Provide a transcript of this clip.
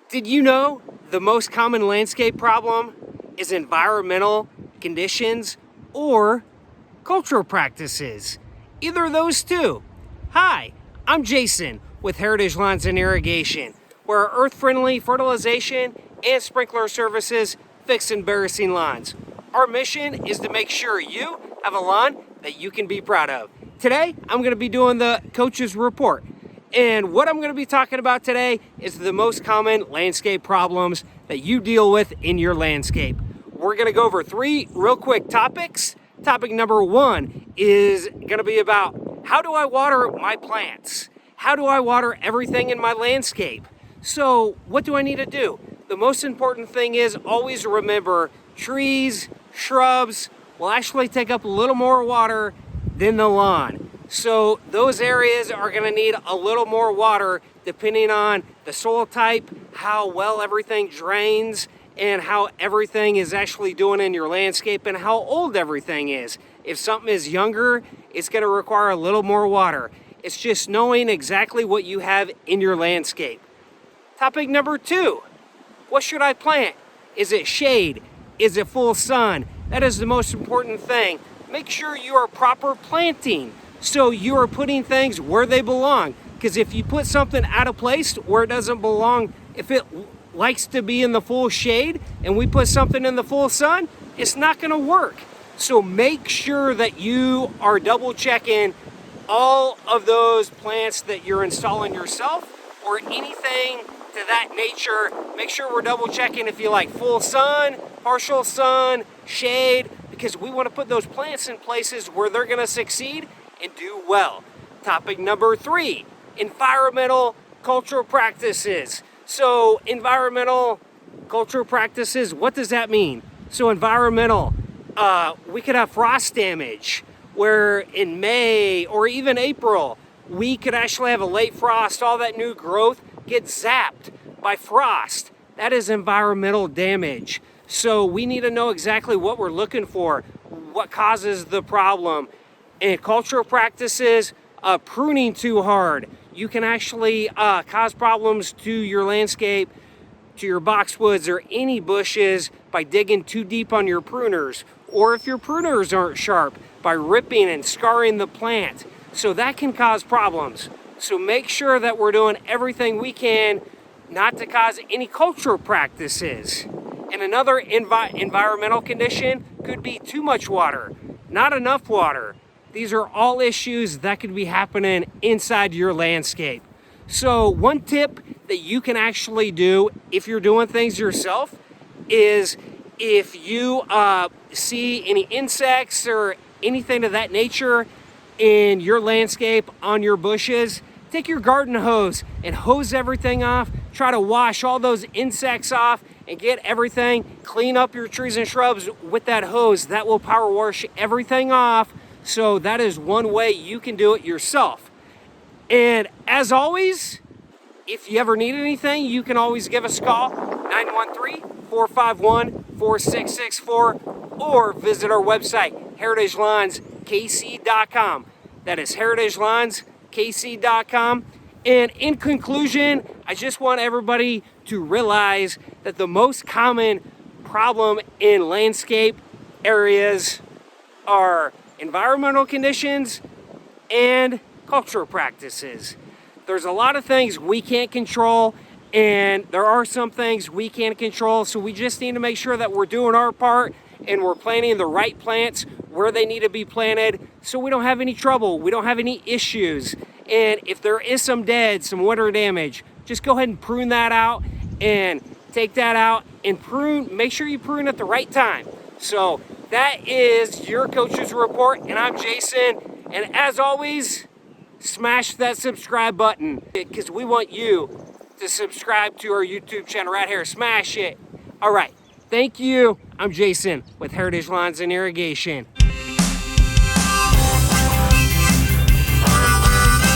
Did you know the most common landscape problem is environmental conditions or cultural practices? Either of those two. Hi, I'm Jason with Heritage Lawns and Irrigation, where our earth-friendly fertilization and sprinkler services fix embarrassing lawns. Our mission is to make sure you have a lawn that you can be proud of. Today, I'm going to be doing the coach's report. And what I'm going to be talking about today is the most common landscape problems that you deal with in your landscape. We're going to go over three real quick topics. Topic number one is going to be about how do I water my plants? How do I water everything in my landscape? So what do I need to do? The most important thing is always remember trees, shrubs will actually take up a little more water than the lawn. So those areas are going to need a little more water depending on the soil type, how well everything drains, and how everything is actually doing in your landscape and how old everything is. If something is younger, it's going to require a little more water. It's just knowing exactly what you have in your landscape. Topic number two, what should I plant? Is it shade? Is it full sun? That is the most important thing. Make sure you are proper planting. So you are putting things where they belong. Because if you put something out of place where it doesn't belong, if it likes to be in the full shade and we put something in the full sun, it's not going to work. So make sure that you are double checking all of those plants that you're installing yourself or anything to that nature. Make sure we're double checking if you like full sun, partial sun, shade, because we want to put those plants in places where they're going to succeed and do well. Topic number three, environmental cultural practices. So environmental cultural practices, what does that mean? So environmental, we could have frost damage where in May or even April, we could actually have a late frost, all that new growth gets zapped by frost. That is environmental damage. So we need to know exactly what we're looking for, what causes the problem. And cultural practices, pruning too hard. You can actually cause problems to your landscape, to your boxwoods or any bushes by digging too deep on your pruners. Or if your pruners aren't sharp, by ripping and scarring the plant. So that can cause problems. So make sure that we're doing everything we can not to cause any cultural practices. And another environmental condition could be too much water, not enough water. These are all issues that could be happening inside your landscape. So one tip that you can actually do if you're doing things yourself is if you see any insects or anything of that nature in your landscape on your bushes, take your garden hose and hose everything off. Try to wash all those insects off and get everything. Clean up your trees and shrubs with that hose. That will power wash everything off. So that is one way you can do it yourself. And as always, if you ever need anything, you can always give us a call, 913-451-4664, or visit our website, heritagelawns.kc.com. That is heritagelawns.kc.com. And in conclusion, I just want everybody to realize that the most common problem in landscape areas are environmental conditions and cultural practices. There's a lot of things we can't control, and there are some things we can't control, so we just need to make sure that we're doing our part and we're planting the right plants where they need to be planted so we don't have any trouble, we don't have any issues. And if there is some winter damage, just go ahead and prune that out and take that out and prune. Make sure you prune at the right time. So that is your coach's report, and I'm Jason. And as always, smash that subscribe button because we want you to subscribe to our YouTube channel right here. Smash it. All right. Thank you. I'm Jason with Heritage Lawns and Irrigation.